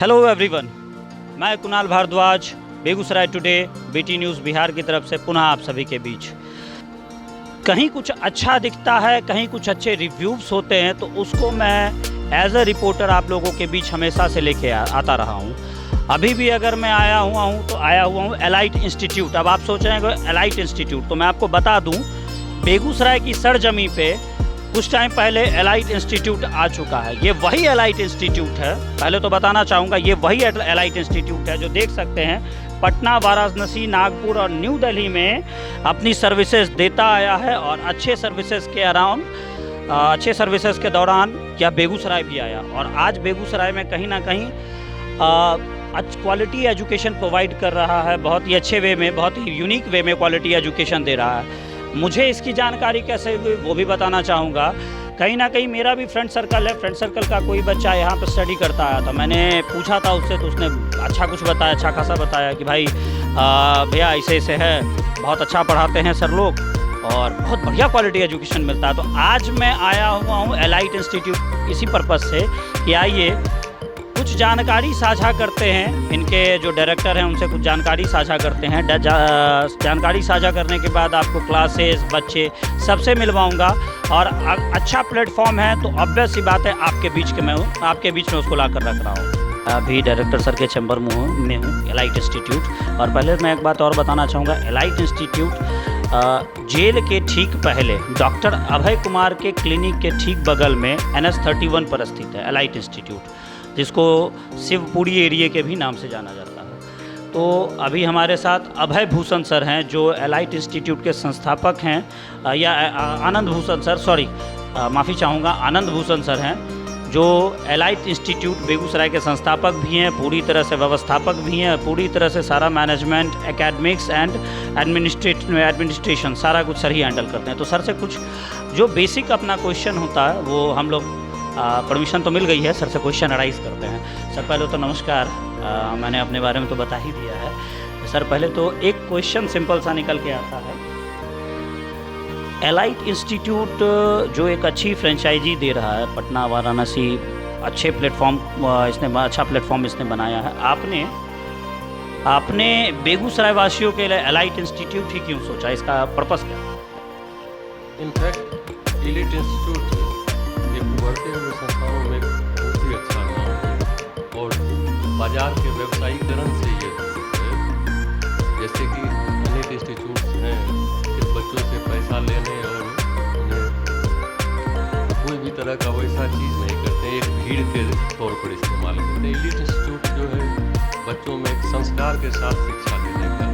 Hello everyone, मैं Kunal Bhardwaj, Begusarai today, BT news Bihar की तरफ से पुनः आप सभी के बीच। कहीं कुछ अच्छा दिखता है, कहीं कुछ अच्छे रिव्यूज़ होते हैं, तो उसको मैं एज अ रिपोर्टर आप लोगों के बीच हमेशा से लेके आता रहा हूँ। अभी भी अगर मैं आया हुआ हूँ एलाइट इंस्टीट्यूट। अब आप सोच रहे हैं कि एलाइट इंस्टीट्यूट, तो मैं आपको बता दूँ, बेगूसराय की सरजमी पे कुछ टाइम पहले एलाइट इंस्टीट्यूट आ चुका है। ये वही एलाइट इंस्टीट्यूट है। पहले तो बताना चाहूँगा, ये वही एलाइट इंस्टीट्यूट है जो देख सकते हैं पटना, वाराणसी, नागपुर और न्यू दिल्ली में अपनी सर्विसेज देता आया है। और अच्छे सर्विसेज के दौरान यह बेगूसराय भी आया, और आज बेगूसराय में कहीं ना कहीं क्वालिटी एजुकेशन प्रोवाइड कर रहा है। बहुत ही अच्छे वे में, बहुत ही यूनिक वे में क्वालिटी एजुकेशन दे रहा है। मुझे इसकी जानकारी कैसे हुई वो भी बताना चाहूँगा। कहीं ना कहीं मेरा भी फ्रेंड सर्कल है, फ्रेंड सर्कल का कोई बच्चा यहाँ पर स्टडी करता आया था। मैंने पूछा था उससे, तो उसने अच्छा कुछ बताया, अच्छा खासा बताया कि भाई भैया ऐसे ऐसे है, बहुत अच्छा पढ़ाते हैं सर लोग और बहुत बढ़िया क्वालिटी एजुकेशन मिलता है। तो आज मैं आया हुआ हूँ एलाइट इंस्टीट्यूट इसी पर्पज़ से कि आइए कुछ जानकारी साझा करते हैं। इनके जो डायरेक्टर हैं उनसे कुछ जानकारी साझा करते हैं। जानकारी साझा करने के बाद आपको क्लासेस, बच्चे सबसे मिलवाऊंगा। और अच्छा प्लेटफॉर्म है तो ऑब्वियस सी बात है आपके बीच में उसको ला कर रख रहा हूँ। अभी डायरेक्टर सर के चैम्बर में हूँ एलाइट इंस्टीट्यूट। और पहले मैं एक बात और बताना चाहूँगा, एलाइट इंस्टीट्यूट जेल के ठीक पहले डॉक्टर अभय कुमार के क्लिनिक के ठीक बगल में NH31 पर स्थित है एलाइट इंस्टीट्यूट, जिसको शिवपुरी एरिया के भी नाम से जाना जाता है। तो अभी हमारे साथ अभय भूषण सर हैं जो एलाइट इंस्टीट्यूट के संस्थापक हैं, या आनंद भूषण सर, सॉरी माफ़ी चाहूँगा, आनंद भूषण सर हैं जो एलाइट इंस्टीट्यूट बेगूसराय के संस्थापक भी हैं, पूरी तरह से व्यवस्थापक भी हैं, पूरी तरह से सारा मैनेजमेंट, एकेडमिक्स एंड एडमिनिस्ट्रेशन सारा कुछ सर ही हैंडल करते हैं। तो सर से कुछ जो बेसिक अपना क्वेश्चन होता है वो हम लोग, परमिशन तो मिल गई है, सर से क्वेश्चन अराइज करते हैं। सर पहले तो नमस्कार, मैंने अपने बारे में तो बता ही दिया है। सर पहले तो एक क्वेश्चन सिंपल सा निकल के आता है, एलाइट इंस्टीट्यूट जो एक अच्छी फ्रेंचाइजी दे रहा है, पटना, वाराणसी, अच्छा प्लेटफॉर्म इसने बनाया है। आपने बेगूसराय वासियों के लिए एलाइट इंस्टीट्यूट ही क्यों सोचा, इसका पर्पस क्या? इनफैक्ट एलाइट इंस्टीट्यूट उभरते हुए संस्थानों में बहुत ही अच्छा नाम है और बाजार के व्यवसायीकरण से ये है। जैसे कि अनेक इंस्टीट्यूट्स हैं सिर्फ बच्चों से पैसा लेने और उन्हें कोई भी तरह का वैसा चीज़ नहीं करते, एक भीड़ के तौर पर इस्तेमाल करते हैं। एलाइट इंस्टीट्यूट जो है बच्चों में एक संस्कार के साथ शिक्षा देने का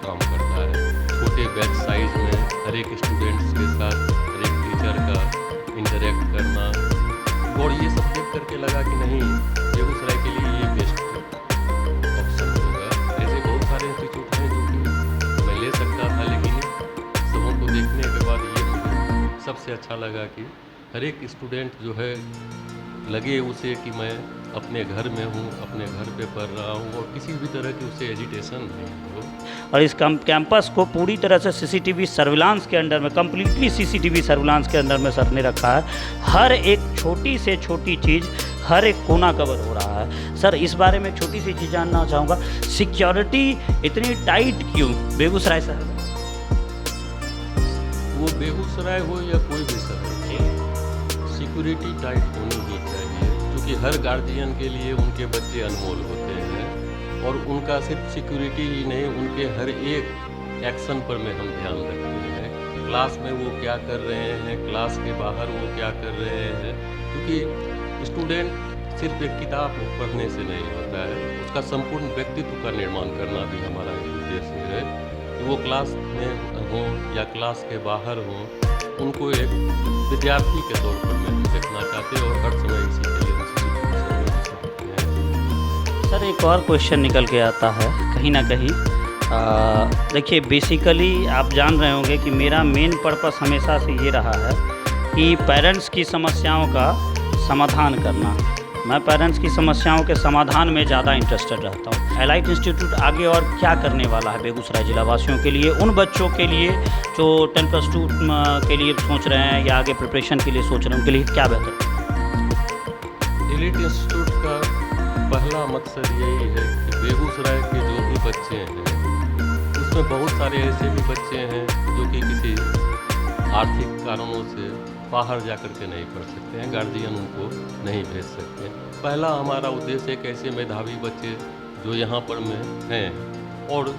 काम करता है। छोटे बैच साइज में हर एक स्टूडेंट्स के साथ हर एक टीचर का इंटरेक्ट करना, और ये सब देख करके लगा कि नहीं, बेगूसराय के लिए ये बेस्ट ऑप्शन होगा। ऐसे बहुत सारे इंस्टीट्यूट हैं जो कि मैं ले सकता था, लेकिन सबों को देखने के बाद ये मुझे सबसे अच्छा लगा कि हर एक स्टूडेंट जो है लगे उसे कि मैं अपने घर में हूँ, अपने घर पे पढ़ रहा हूँ और किसी भी तरह की उसे एजिटेशन नहीं हो। और इस कैंपस को पूरी तरह से CCTV सर्विलांस के अंडर में, कम्प्लीटली CCTV सर्विलांस के अंडर में सर ने रखा है। हर एक छोटी से छोटी चीज़, हर एक कोना कवर हो रहा है। सर इस बारे में छोटी सी चीज़ जानना चाहूँगा, सिक्योरिटी इतनी टाइट क्यों बेगूसराय शहर में? वो बेगूसराय हो या कोई भी शहर, सिक्योरिटी टाइट होनी ही चाहिए, क्योंकि हर गार्जियन के लिए उनके बच्चे अनमोल होते हैं और उनका सिर्फ सिक्योरिटी ही नहीं, उनके हर एक एक्शन पर में हम ध्यान रखते हैं। क्लास में वो क्या कर रहे हैं, क्लास के बाहर वो क्या कर रहे हैं, क्योंकि स्टूडेंट सिर्फ एक किताब पढ़ने से नहीं होता है, उसका संपूर्ण व्यक्तित्व का निर्माण करना भी हमारा उद्देश्य है कि वो क्लास में हो या क्लास के बाहर हो, उनको एक विद्यार्थी के तौर पर में हम देखना चाहते हैं और हर समय इसी के लिए सर एक और क्वेश्चन निकल के आता है कहीं ना कहीं। देखिए बेसिकली आप जान रहे होंगे कि मेरा मेन पर्पस हमेशा से ये रहा है कि पेरेंट्स की समस्याओं का समाधान करना। मैं पेरेंट्स की समस्याओं के समाधान में ज़्यादा इंटरेस्टेड रहता हूँ। एलाइट इंस्टीट्यूट आगे और क्या करने वाला है बेगूसराय जिला वासियों के लिए, उन बच्चों के लिए जो 10+2 के लिए सोच रहे हैं या आगे प्रिपरेशन के लिए सोच रहे हैं, उनके लिए क्या बेहतर है? एलाइट इंस्टीट्यूट का पहला मकसद यही है कि बेगूसराय के जो भी बच्चे हैं उसमें बहुत सारे ऐसे भी बच्चे हैं जो कि किसी आर्थिक कारणों से बाहर जा कर के नहीं पढ़ सकते हैं, गार्जियन उनको नहीं भेज सकते हैं। पहला हमारा उद्देश्य है कि ऐसे मेधावी बच्चे जो यहाँ पर में हैं और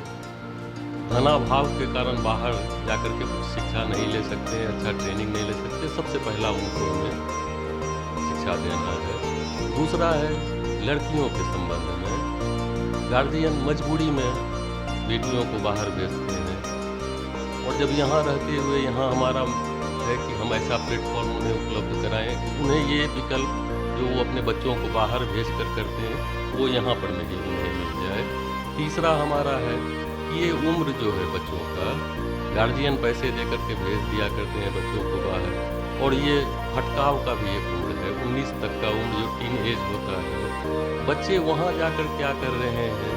धनाभाव के कारण बाहर जा कर के कुछ शिक्षा नहीं ले सकते हैं, अच्छा ट्रेनिंग नहीं ले सकते, सबसे पहला उनको हमें शिक्षा देना है। दूसरा है लड़कियों के संबंध में, गार्जियन मजबूरी में बेटियों को बाहर भेजते हैं और जब यहाँ रहते हुए यहाँ हमारा है कि हम ऐसा प्लेटफॉर्म उन्हें उपलब्ध कराएं कि उन्हें ये विकल्प जो वो अपने बच्चों को बाहर भेज कर करते हैं वो यहाँ पर भी उन्हें मिल जाए। तीसरा हमारा है कि ये उम्र जो है बच्चों का, गार्जियन पैसे दे करके भेज दिया करते हैं बच्चों को बाहर और ये भटकाव का भी एक उम्र है, 19 तक का उम्र जो टीन एज होता है, बच्चे वहाँ जाकर क्या कर रहे हैं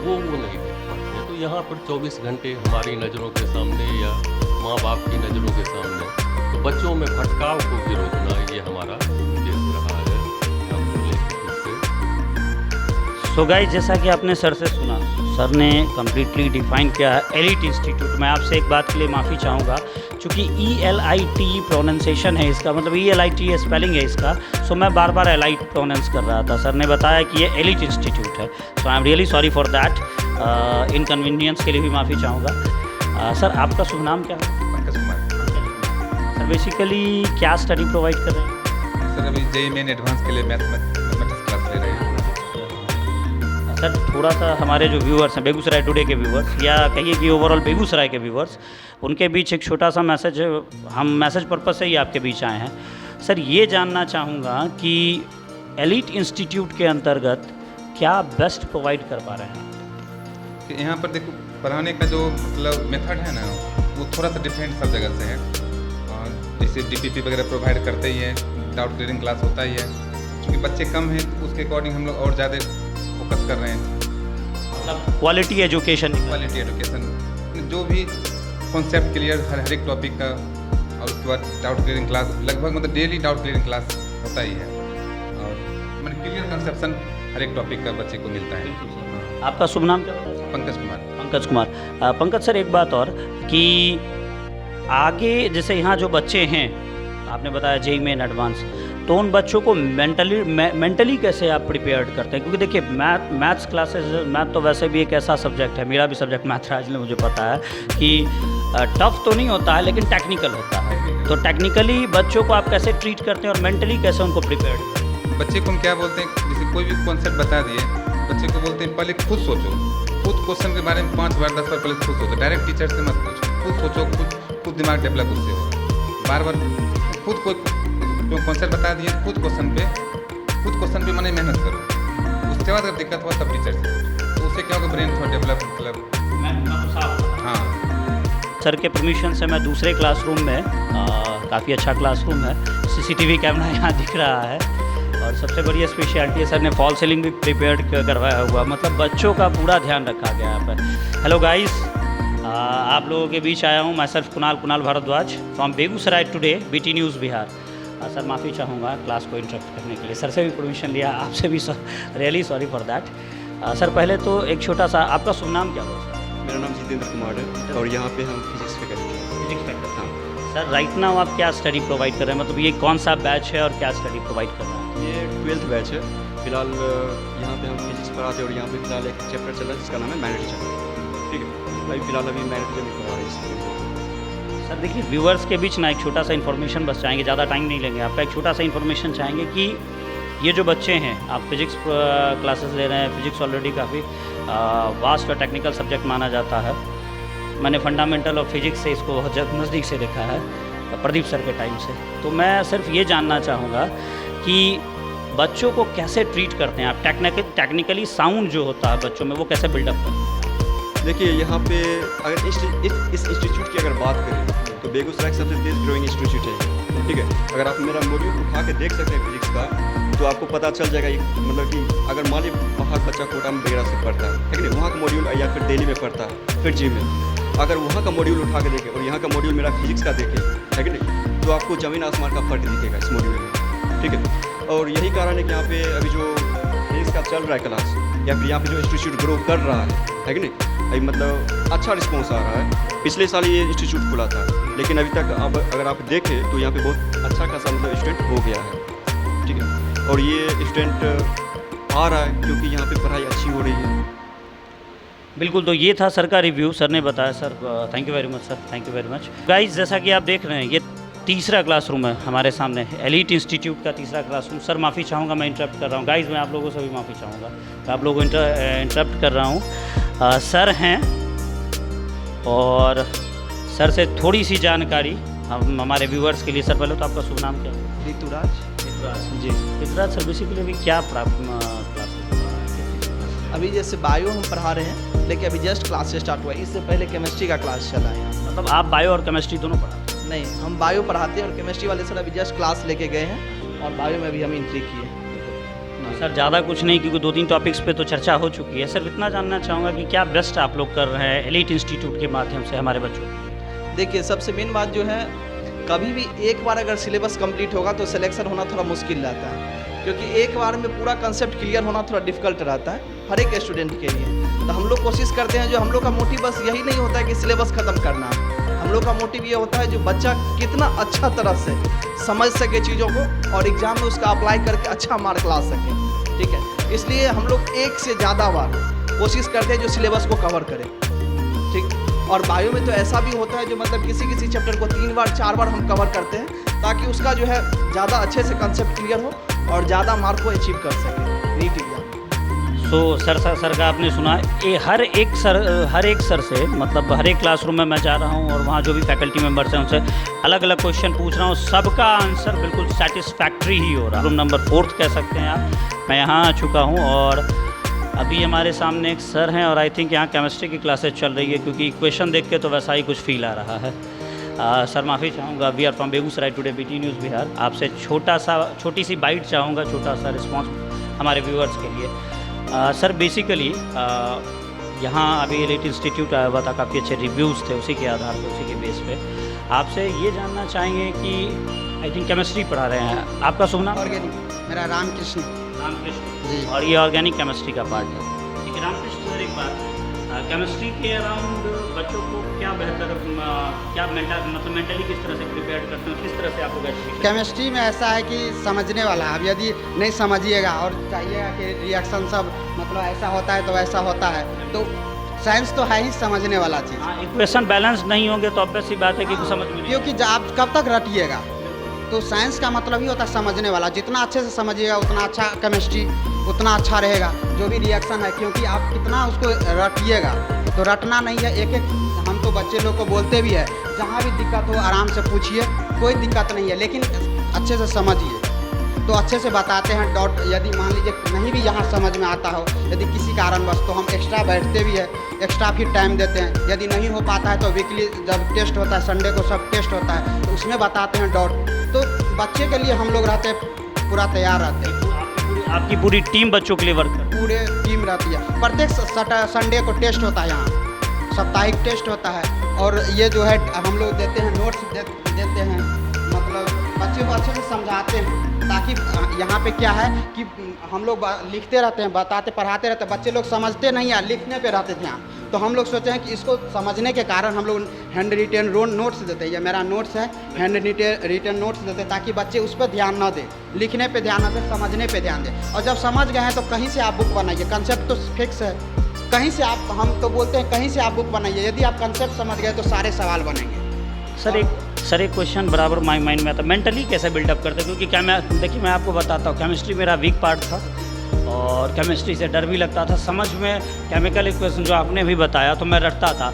वो नहीं देख पाते हैं। तो यहाँ पर 24 घंटे हमारी नज़रों के सामने या माँ बाप की नज़रों के सामने, तो बच्चों में भटकाव को भी रोकना ये हमारा उद्देश्य रहा है। सो गाइस, जैसा कि आपने सर से सुना, सर ने कम्प्लीटली डिफाइन किया है एलिट इंस्टीट्यूट। मैं आपसे एक बात के लिए माफ़ी चाहूँगा, चूँकि ELIT प्रोनाउंसिएशन है इसका, मतलब ELIT स्पेलिंग है इसका, सो मैं बार बार एलाइट प्रोनाउंस कर रहा था। सर ने बताया कि ये एलिट इंस्टीट्यूट है, so I am really sorry for that. Inconvenience के लिए भी माफ़ी चाहूँगा। सर, आपका शुभ नाम क्या है? पंकज कुमार। सर, बेसिकली क्या स्टडी प्रोवाइड कर रहे हैं? सर, अभी JEE मेन एडवांस के लिए मैथमेटिक्स क्लास ले रहे हैं। सर, थोड़ा सा हमारे जो व्यूअर्स हैं, बेगूसराय टुडे के व्यूअर्स या कहिए कि ओवरऑल बेगूसराय के व्यूअर्स, उनके बीच एक छोटा सा मैसेज, हम मैसेज पर्पस से ही आपके बीच आए हैं। सर, ये जानना चाहूँगा कि एलिट इंस्टीट्यूट के अंतर्गत क्या बेस्ट प्रोवाइड कर पा रहे हैं? कि यहाँ पर देखो, पढ़ाने का जो मतलब मेथड है ना, वो थोड़ा सा डिफरेंट सब जगह से है। और जैसे DPP वगैरह प्रोवाइड करते ही है, डाउट क्लियरिंग क्लास होता ही है। क्योंकि बच्चे कम हैं तो उसके अकॉर्डिंग हम लोग और ज़्यादा फोकस कर रहे हैं, मतलब क्वालिटी एजुकेशन। क्वालिटी एजुकेशन, जो भी कॉन्सेप्ट क्लियर हर एक टॉपिक का, और उसके बाद डाउट क्लियरिंग क्लास लगभग मतलब डेली डाउट क्लियरिंग क्लास होता ही है और मतलब क्लियर कंसेप्शन हर एक टॉपिक का बच्चे को मिलता है। आपका शुभ नाम क्या है? पंकज कुमार। पंकज कुमार। पंकज सर, एक बात और कि आगे जैसे यहाँ जो बच्चे हैं, आपने बताया JEE मेन एडवांस, तो उन बच्चों को मेंटली कैसे आप प्रिपेयर्ड करते हैं? क्योंकि देखिए, मैथ्स क्लासेस, मैथ तो वैसे भी एक ऐसा सब्जेक्ट है, मेरा भी सब्जेक्ट मैथ रहा है, इसलिए मुझे पता है कि टफ तो नहीं होता है लेकिन टेक्निकल होता है। तो टेक्निकली बच्चों को आप कैसे ट्रीट करते हैं और मेंटली कैसे उनको प्रिपेयर्ड करते हैं? बच्चे को हम क्या बोलते हैं, जैसे कोई भी कॉन्सेप्ट बता दिए, बच्चे को बोलते हैं पहले खुद सोचो, खुद क्वेश्चन के बारे में 5 बार 10 बार पहले खुद सोचो, डायरेक्ट टीचर से मत पूछो, खुद सोचो, खुद दिमाग डेवलप उससे हो। बार बार खुद कोई कॉन्सेप्ट बता दिए, खुद क्वेश्चन पे मैंने मेहनत करो। उसके बाद अगर दिक्कत हुआ तब टीचर से, तो उससे क्या होगा, ब्रेन थोड़ा डेवलप मतलब। हाँ, सर के परमिशन से मैं दूसरे क्लासरूम में, काफ़ी अच्छा क्लासरूम है, CCTV कैमरा यहाँ दिख रहा है, और सबसे बड़ी स्पेशलिटी है सर ने फॉल सीलिंग भी प्रिपेयर्ड करवाया हुआ, मतलब बच्चों का पूरा ध्यान रखा गया यहाँ पर। हेलो गाइस, आप लोगों के बीच आया हूँ, मैं सिर्फ Kunal Bhardwaj from Begusarai today, BT news Bihar. Sir, माफ़ी चाहूँगा क्लास को इंटरप्ट करने के लिए, सर से भी परमिशन लिया, आपसे भी really sorry for that. Sir, पहले तो एक छोटा सा, आपका शुभ नाम क्या हुआ? मेरा नाम जितेंद्र कुमार है और यहाँ पे हम फिजिक्स फैकल्टी हैं। Physics faculty. हाँ सर, राइट नाउ आप क्या स्टडी प्रोवाइड कर रहे हैं? मतलब ये कौन सा बैच है और क्या स्टडी प्रोवाइड कर रहे हैं? ये 12th बैच है। फिलहाल यहाँ पे हम फिजिक्स पढ़ाते हैं और यहाँ पे फिलहाल एक चैप्टर चल रहा है जिसका नाम है मैग्नेटिज्म। ठीक है, अभी मैग्नेटिज्म ही पढ़ा रहे हैं। सर देखिए, व्यूअर्स के बीच ना एक छोटा सा इन्फॉर्मेशन बस चाहेंगे, ज़्यादा टाइम नहीं लेंगे आपका, एक छोटा सा इन्फॉर्मेशन चाहेंगे कि ये जो बच्चे हैं, आप फिजिक्स क्लासेस ले रहे हैं, फिजिक्स ऑलरेडी काफ़ी वास्ट और टेक्निकल सब्जेक्ट माना जाता है। मैंने फंडामेंटल और फिजिक्स से इसको बहुत नज़दीक से देखा है प्रदीप सर के टाइम से। तो मैं सिर्फ ये जानना चाहूँगा कि बच्चों को कैसे ट्रीट करते हैं आप, टेक्निकली साउंड जो होता है बच्चों में, वो कैसे बिल्डअप करते हैं? देखिए, यहाँ पे अगर इस इंस्टीट्यूट की अगर बात करें तो बेगूसराय सबसे तेज़ ग्रोइंग इंस्टीट्यूट है। ठीक है, अगर आप मेरा मॉड्यूल उठा के देख सकते हैं फिजिक्स का, तो आपको पता चल जाएगा मतलब कि अगर मान लीजिए बाहर बच्चा कोटा में वगैरह से पढ़ता है, ठीक है, वहाँ का मॉड्यूल या फिर दिल्ली में पढ़ता है, फिर JEE में, अगर वहाँ का मॉड्यूल उठा के देखें और यहाँ का मॉड्यूल मेरा फिजिक्स का देखें, है कि नहीं, तो आपको ज़मीन आसमान का फ़र्क दिखेगा इस मॉड्यूल में। ठीक है, और यही कारण है कि यहाँ पे अभी जो का चल रहा है क्लास, या फिर यहाँ पे जो इंस्टीट्यूट ग्रो कर रहा है कि नहीं, अभी मतलब अच्छा रिस्पॉन्स आ रहा है। पिछले साल ये इंस्टीट्यूट खुला था, लेकिन अभी तक अब अगर आप देखें तो यहाँ पे बहुत अच्छा खासा मतलब स्टूडेंट हो गया है, ठीक है। और ये स्टूडेंट आ रहा है क्योंकि यहाँ पे पढ़ाई अच्छी हो रही है। बिल्कुल, तो ये था सर का रिव्यू। सर ने बताया। Sir thank you very much sir, thank you very much. Guys, जैसा कि आप देख रहे हैं, ये तीसरा क्लासरूम है हमारे सामने, एलीट इंस्टीट्यूट का तीसरा क्लासरूम। सर माफ़ी चाहूँगा, मैं इंटरप्ट कर रहा हूँ। गाइस, मैं आप लोगों से भी माफ़ी चाहूँगा, मैं आप लोगों को इंटरप्ट कर रहा हूँ। सर हैं और सर से थोड़ी सी जानकारी हम हमारे व्यूअर्स के लिए। सर पहले तो आपका शुभ नाम क्या है? ऋतुराज जी। ऋतुराज सर, बेसिकली अभी क्या क्लास? अभी जैसे बायो हम पढ़ा रहे हैं, लेकिन अभी जस्ट क्लास स्टार्ट हुआ है। इससे पहले केमिस्ट्री का क्लास चला है यहाँ। मतलब आप बायो और केमिस्ट्री दोनों पढ़ाते हैं? नहीं, हम बायो पढ़ाते हैं और केमिस्ट्री वाले सर अभी जस्ट क्लास लेके गए हैं और बायो में भी हम एंट्री किए। सर ज़्यादा कुछ नहीं, क्योंकि 2-3 टॉपिक्स पे तो चर्चा हो चुकी है। सर इतना जानना चाहूँगा कि क्या बेस्ट आप लोग कर रहे हैं एलीट इंस्टीट्यूट के माध्यम से हमारे बच्चों को? देखिए, सबसे मेन बात जो है, कभी भी एक बार अगर सिलेबस कंप्लीट होगा तो सिलेक्शन होना थोड़ा मुश्किल रहता है, क्योंकि एक बार में पूरा कंसेप्ट क्लियर होना थोड़ा डिफिकल्ट रहता है हर एक स्टूडेंट के लिए। तो हम लोग कोशिश करते हैं, जो हम लोग का मोटिव बस यही नहीं होता है कि सिलेबस ख़त्म करना। हम लोग का मोटिव ये होता है जो बच्चा कितना अच्छा तरह से समझ सके चीज़ों को और एग्ज़ाम में उसका अप्लाई करके अच्छा मार्क ला सके, ठीक है। इसलिए हम लोग एक से ज़्यादा बार कोशिश करते हैं जो सिलेबस को कवर करें, ठीक। और बायो में तो ऐसा भी होता है जो मतलब किसी चैप्टर को 3 बार 4 बार हम कवर करते हैं, ताकि उसका जो है ज़्यादा अच्छे से कंसेप्ट क्लियर हो और ज़्यादा मार्क को अचीव कर सके नीट एग्जाम। सो सर का आपने सुना। ये हर एक सर से, मतलब हर एक क्लासरूम में मैं जा रहा हूँ और वहाँ जो भी फैकल्टी मेंबर्स हैं उनसे अलग अलग क्वेश्चन पूछ रहा हूँ, सबका आंसर बिल्कुल सेटिस्फैक्ट्री ही हो रहा। रूम नंबर 4 कह सकते हैं आप। मैं यहाँ आ चुका हूँ और अभी हमारे सामने एक सर हैं और आई थिंक यहाँ केमिस्ट्री की क्लासेस चल रही है, क्योंकि क्वेश्चन देख के तो वैसा ही कुछ फील आ रहा है। सर माफ़ी चाहूँगा, we are from Begusarai today BT news Bihar. आपसे छोटी सी बाइट चाहूँगा, छोटा सा रिस्पॉन्स हमारे व्यूअर्स के लिए। सर बेसिकली यहाँ अभी एलीट इंस्टीट्यूट आया हुआ था, काफ़ी अच्छे रिव्यूज़ थे, उसी के आधार पर, उसी के बेस पे आपसे ये जानना चाहेंगे कि आई थिंक केमिस्ट्री पढ़ा रहे हैं, आपका शुभ नाम? ऑर्गेनिक, मेरा रामकृष्ण जी। और ये ऑर्गेनिक केमिस्ट्री का पार्ट है, ठीक है। रामकृष्ण सर, एक बात, केमिस्ट्री के अराउंड बच्चों को क्या बेहतर, क्या मेंटली किस तरह से प्रिपेयर करते हैं, किस तरह से आप लोग एजुकेशन? केमिस्ट्री में ऐसा है कि समझने वाला है। अब यदि नहीं समझिएगा और चाहिएगा कि रिएक्शन सब मतलब ऐसा होता है तो ऐसा होता है, तो साइंस तो है ही समझने वाला चीज़। हाँ, इक्वेशन बैलेंस नहीं होंगे तो ऑब्वियस सी बात है कि समझ में नहीं, क्योंकि आप कब तक रटिएगा। तो साइंस का मतलब ही होता है समझने वाला। जितना अच्छे से समझिएगा उतना अच्छा केमिस्ट्री उतना अच्छा रहेगा, जो भी रिएक्शन है, क्योंकि आप कितना उसको रटिएगा। तो रटना नहीं है, एक हम तो बच्चे लोग को बोलते भी है, जहाँ भी दिक्कत हो आराम से पूछिए, कोई दिक्कत नहीं है, लेकिन अच्छे से समझिए। तो अच्छे से बताते हैं। डाउट यदि मान लीजिए नहीं भी यहाँ समझ में आता हो, यदि किसी कारणवश, तो हम एक्स्ट्रा बैठते भी है, एक्स्ट्रा फिर टाइम देते हैं। यदि नहीं हो पाता है तो वीकली जब टेस्ट होता है, संडे को सब टेस्ट होता है, तो उसमें बताते हैं डाउट। तो बच्चे के लिए हम लोग रहते हैं पूरा तैयार रहते हैं। आपकी पूरी टीम बच्चों के लिए वर्क करती है? पूरे टीम रहती है। प्रत्येक संडे को टेस्ट होता है, यहाँ साप्ताहिक टेस्ट होता है। और ये जो है हम लोग देते हैं, नोट्स देते हैं, मतलब बच्चे को अच्छे से समझाते हैं, ताकि यहाँ पे क्या है कि हम लोग लिखते रहते हैं, बताते पढ़ाते रहते हैं, बच्चे लोग समझते नहीं है, लिखने पे रहते थे यहाँ। तो हम लोग सोचे हैं कि इसको समझने के कारण हम लोग हैंड रिटेन नोट्स देते हैं। ये मेरा नोट्स है, हैंड रिटेन नोट्स देते हैं, ताकि बच्चे उस पर ध्यान ना दें, लिखने पे ध्यान ना दें, समझने पे ध्यान दें। और जब समझ गए हैं तो कहीं से आप बुक बनाइए, कंसेप्ट तो फिक्स है, कहीं से आप, हम तो बोलते हैं कहीं से आप बुक बनाइए। यदि आप कंसेप्ट समझ गए तो सारे सवाल बनेंगे। सर एक क्वेश्चन बराबर माइंड में आता, मेंटली कैसे बिल्डअप करते हैं? क्योंकि देखिए मैं आपको बताता हूँ, केमिस्ट्री मेरा वीक पार्ट था और केमिस्ट्री से डर भी लगता था। समझ में केमिकल इक्वेशन जो आपने भी बताया तो मैं रटता था।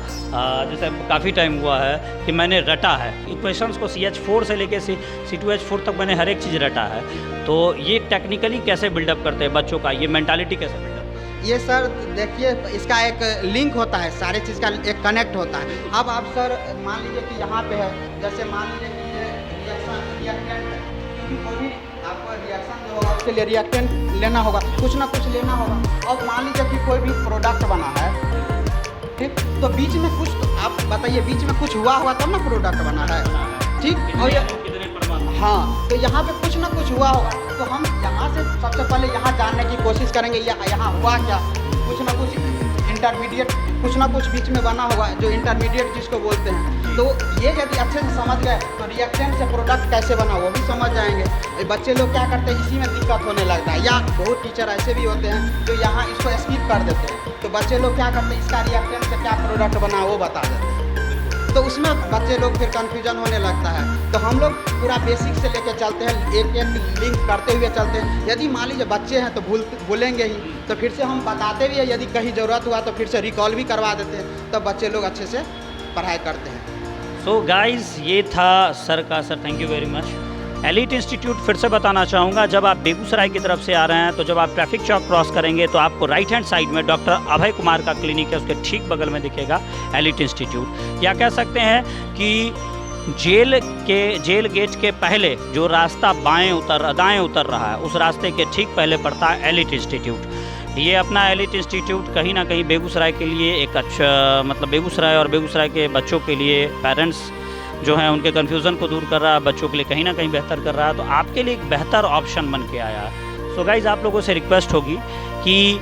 जैसे काफ़ी टाइम हुआ है कि मैंने रटा है इक्वेशंस को, CH4 से लेके C2H4 तक मैंने हर एक चीज़ रटा है। तो ये टेक्निकली कैसे बिल्डअप करते हैं बच्चों का, ये मेंटालिटी कैसे बिल्डअप? ये सर देखिए, इसका एक लिंक होता है, सारे चीज़ का एक कनेक्ट होता है। अब आप सर मान लीजिए कि यहाँ पे है, जैसे मान लीजिए कि ये रिएक्टेंट है, क्योंकि कोई भी आपको रिएक्शन जो होगा उसके लिए रिएक्टेंट लेना होगा, कुछ ना कुछ लेना होगा। और मान लीजिए कि कोई भी प्रोडक्ट बना है, ठीक, तो बीच में कुछ, तो आप बताइए, बीच में कुछ हुआ तब ना प्रोडक्ट बना है, ठीक। और हाँ, तो यहाँ पे कुछ ना कुछ हुआ होगा, तो हम यहाँ से सबसे पहले यहाँ जानने की कोशिश करेंगे यहाँ हुआ क्या। कुछ ना कुछ इंटरमीडिएट, कुछ ना कुछ बीच में बना होगा जो इंटरमीडिएट जिसको बोलते हैं। तो ये यदि अच्छे से समझ गए तो रिएक्टेंट से प्रोडक्ट कैसे बना वो भी समझ जाएंगे। बच्चे लोग क्या करते हैं, इसी में दिक्कत होने लगता है। या बहुत टीचर ऐसे भी होते हैं जो यहाँ इसको स्किप कर देते हैं, तो बच्चे लोग क्या करते हैं, इसका रिएक्टेंट से क्या प्रोडक्ट बना वो बता देते हैं, तो उसमें बच्चे लोग फिर कन्फ्यूजन होने लगता है। तो हम लोग पूरा बेसिक से लेके चलते हैं, एक एक लिंक करते हुए चलते हैं। यदि मान लीजिए बच्चे हैं तो भूलेंगे ही, तो फिर से हम बताते भी हैं, यदि कहीं ज़रूरत हुआ तो फिर से रिकॉल भी करवा देते हैं, तब बच्चे लोग अच्छे से पढ़ाई करते हैं। सो गाइस, ये था सर का। Sir thank you very much. Elite institute फिर से बताना चाहूँगा, जब आप बेगूसराय की तरफ से आ रहे हैं तो जब आप ट्रैफिक चौक क्रॉस करेंगे तो आपको राइट हैंड साइड में डॉक्टर अभय कुमार का क्लिनिक है, उसके ठीक बगल में दिखेगा एलिट इंस्टीट्यूट। या कह सकते हैं कि जेल गेट के पहले जो रास्ता दाएं उतर रहा है, उस रास्ते के ठीक पहले पड़ता है एलिट इंस्टीट्यूट। ये अपना एलिट इंस्टीट्यूट कहीं ना कहीं बेगूसराय के लिए एक अच्छा, मतलब बेगूसराय और बेगूसराय के बच्चों के लिए, पेरेंट्स जो हैं उनके कन्फ्यूज़न को दूर कर रहा है, बच्चों के लिए कहीं ना कहीं बेहतर कर रहा है, तो आपके लिए एक बेहतर ऑप्शन बन के आया है। सो गाइज़, आप लोगों से रिक्वेस्ट होगी कि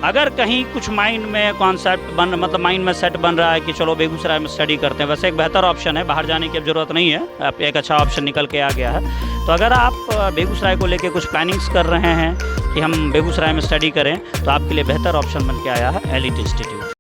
अगर कहीं कुछ माइंड में कॉन्सेप्ट मतलब माइंड में सेट बन रहा है कि चलो बेगूसराय में स्टडी करते हैं, वैसे एक बेहतर ऑप्शन है, बाहर जाने की अब ज़रूरत नहीं है, अब एक अच्छा ऑप्शन निकल के आ गया है। तो अगर आप बेगूसराय को लेके कुछ प्लानिंग्स कर रहे हैं कि हम बेगूसराय में स्टडी करें, तो आपके लिए बेहतर ऑप्शन बन के आया है एलिट इंस्टीट्यूट।